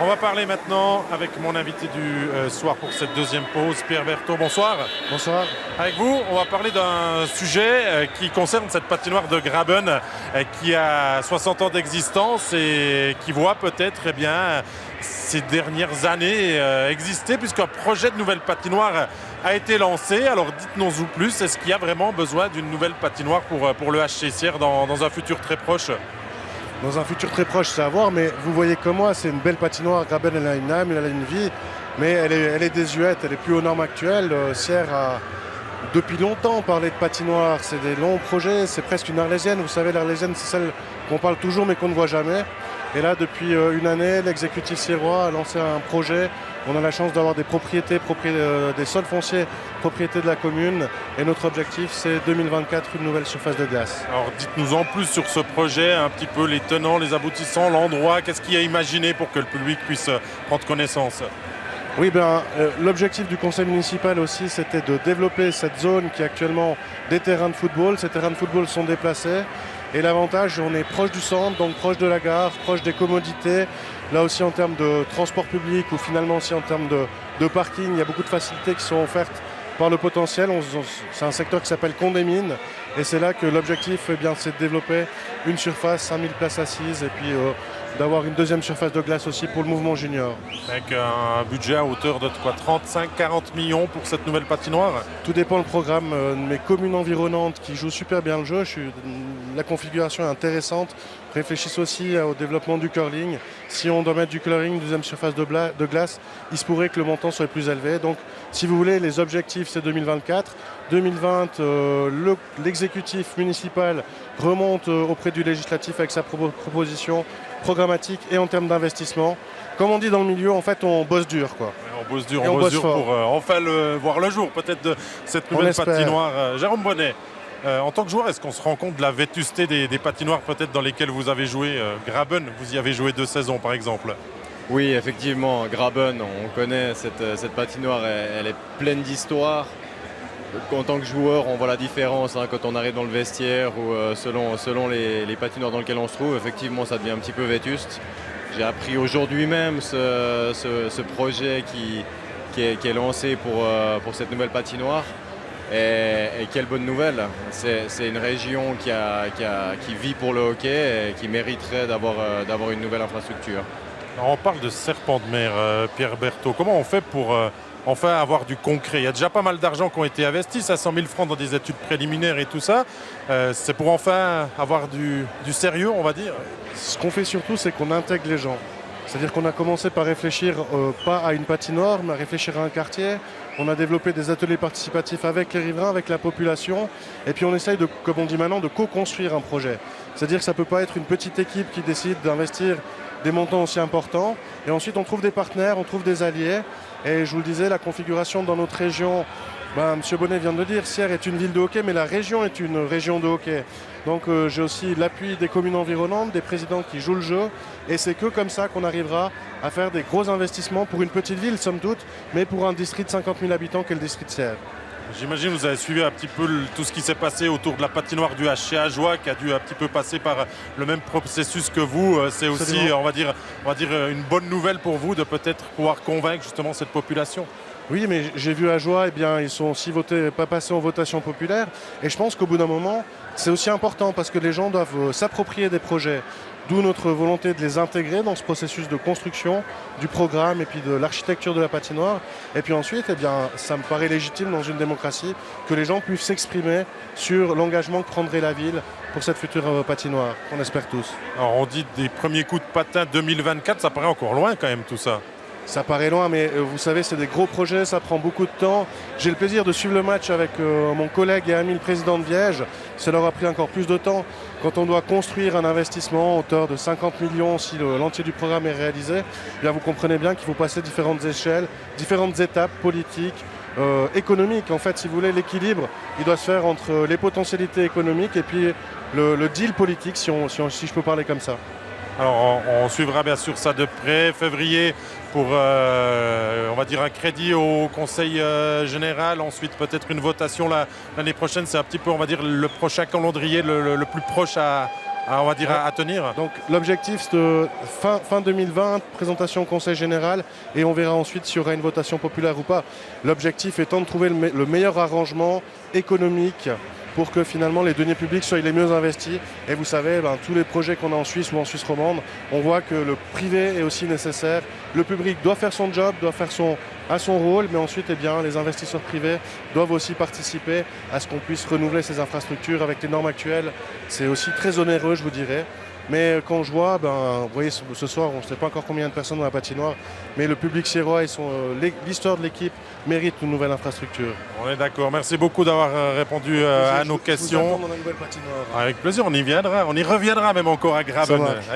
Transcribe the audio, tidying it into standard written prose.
On va parler maintenant avec mon invité du soir pour cette deuxième pause, Pierre Berthaud. Bonsoir. Bonsoir. Avec vous, on va parler d'un sujet qui concerne cette patinoire de Graben qui a 60 ans d'existence et qui voit peut-être ces dernières années exister puisqu'un projet de nouvelle patinoire a été lancé. Alors dites-nous plus, est-ce qu'il y a vraiment besoin d'une nouvelle patinoire pour le HC Sierre dans un futur très proche ? Dans un futur très proche, c'est à voir, mais vous voyez comme moi, c'est une belle patinoire. Graben, elle a une âme, elle a une vie, mais elle est désuète, elle est plus aux normes actuelles. Sierre a depuis longtemps parlé de patinoire, c'est des longs projets, c'est presque une arlésienne. Vous savez, l'arlésienne, c'est celle qu'on parle toujours mais qu'on ne voit jamais. Et là, depuis une année, l'exécutif sierrois a lancé un projet. On a la chance d'avoir des propriétés, des sols fonciers, propriétés de la commune. Et notre objectif, c'est 2024, une nouvelle surface de glace. Alors dites-nous en plus sur ce projet, un petit peu les tenants, les aboutissants, l'endroit, qu'est-ce qu'il y a imaginé pour que le public puisse prendre connaissance ? Oui, l'objectif du conseil municipal aussi, c'était de développer cette zone qui est actuellement des terrains de football. Ces terrains de football sont déplacés. Et l'avantage, on est proche du centre, donc proche de la gare, proche des commodités. Là aussi en termes de transport public ou finalement aussi en termes de parking, il y a beaucoup de facilités qui sont offertes par le potentiel. C'est un secteur qui s'appelle Condé-Mines. Et c'est là que l'objectif, c'est de développer une surface, 5000 places assises et puis d'avoir une deuxième surface de glace aussi pour le mouvement junior. Avec un budget à hauteur de 35-40 millions pour cette nouvelle patinoire ? Tout dépend du programme. Mes communes environnantes qui jouent super bien le jeu, la configuration est intéressante, réfléchissent aussi au développement du curling. Si on doit mettre du curling, deuxième surface de glace, il se pourrait que le montant soit plus élevé. Donc si vous voulez, les objectifs c'est 2024. 2020, l'exécutif municipal remonte auprès du législatif avec sa proposition programmatique et en termes d'investissement. Comme on dit dans le milieu, en fait, on bosse dur, quoi. On bosse dur pour enfin voir le jour, peut-être, de cette nouvelle patinoire. Jérôme Bonnet, en tant que joueur, est-ce qu'on se rend compte de la vétusté des patinoires peut-être dans lesquelles vous avez joué ? Graben, vous y avez joué 2 saisons, par exemple. Oui, effectivement, Graben, on connaît cette patinoire, elle est pleine d'histoire. En tant que joueur, on voit la différence quand on arrive dans le vestiaire ou selon les patinoires dans lesquelles on se trouve. Effectivement, ça devient un petit peu vétuste. J'ai appris aujourd'hui même ce projet qui est lancé pour cette nouvelle patinoire. Et quelle bonne nouvelle. C'est une région qui vit pour le hockey et qui mériterait d'avoir une nouvelle infrastructure. Alors, on parle de serpent de mer, Pierre Berthaud. Comment on fait pour enfin avoir du concret ? Il y a déjà pas mal d'argent qui ont été investis, 500 000 francs dans des études préliminaires et tout ça. C'est pour enfin avoir du sérieux, on va dire. Ce qu'on fait surtout, c'est qu'on intègre les gens. C'est-à-dire qu'on a commencé par réfléchir pas à une patinoire, mais à réfléchir à un quartier. On a développé des ateliers participatifs avec les riverains, avec la population. Et puis on essaye, comme on dit maintenant, de co-construire un projet. C'est-à-dire que ça ne peut pas être une petite équipe qui décide d'investir des montants aussi importants. Et ensuite, on trouve des partenaires, on trouve des alliés. Et je vous le disais, la configuration dans notre région, M. Bonnet vient de le dire, Sierre est une ville de hockey, mais la région est une région de hockey. Donc j'ai aussi l'appui des communes environnantes, des présidents qui jouent le jeu. Et c'est que comme ça qu'on arrivera à faire des gros investissements pour une petite ville, somme toute, mais pour un district de 50 000 habitants qu'est le district de Sierre. J'imagine que vous avez suivi un petit peu tout ce qui s'est passé autour de la patinoire du HC Ajoie, qui a dû un petit peu passer par le même processus que vous. C'est aussi, on va dire, une bonne nouvelle pour vous de peut-être pouvoir convaincre justement cette population. Oui, mais j'ai vu Ajoie, ils sont aussi pas passés en votation populaire. Et je pense qu'au bout d'un moment, c'est aussi important parce que les gens doivent s'approprier des projets. D'où notre volonté de les intégrer dans ce processus de construction du programme et puis de l'architecture de la patinoire. Et puis ensuite, ça me paraît légitime dans une démocratie que les gens puissent s'exprimer sur l'engagement que prendrait la ville pour cette future patinoire, qu'on espère tous. Alors on dit des premiers coups de patin 2024, ça paraît encore loin quand même tout ça. Ça paraît loin, mais vous savez, c'est des gros projets, ça prend beaucoup de temps. J'ai le plaisir de suivre le match avec mon collègue et ami, le président de Viège. Ça leur a pris encore plus de temps. Quand on doit construire un investissement à hauteur de 50 millions, si l'entier du programme est réalisé, vous comprenez bien qu'il faut passer différentes échelles, différentes étapes politiques, économiques. En fait, si vous voulez, l'équilibre, il doit se faire entre les potentialités économiques et puis le deal politique, si je peux parler comme ça. Alors on suivra bien sûr ça de près. Février pour on va dire un crédit au Conseil général, ensuite peut-être une votation l'année prochaine. C'est un petit peu, on va dire, le prochain calendrier le plus proche à on va dire, Ouais. à tenir. Donc l'objectif c'est de fin 2020, présentation au Conseil général et on verra ensuite s'il y aura une votation populaire ou pas. L'objectif étant de trouver le meilleur arrangement économique pour que finalement les deniers publics soient les mieux investis. Et vous savez, tous les projets qu'on a en Suisse ou en Suisse romande, on voit que le privé est aussi nécessaire. Le public doit faire son job, doit faire son rôle, mais ensuite les investisseurs privés doivent aussi participer à ce qu'on puisse renouveler ces infrastructures avec les normes actuelles. C'est aussi très onéreux, je vous dirais. Mais quand je vois, vous voyez, ce soir, on ne sait pas encore combien de personnes dans la patinoire, mais le public sierrois et l'histoire de l'équipe méritent une nouvelle infrastructure. On est d'accord. Merci beaucoup d'avoir répondu à nos questions. Dans la nouvelle patinoire. Avec plaisir, on y viendra. On y reviendra même encore à Graben. Ça marche.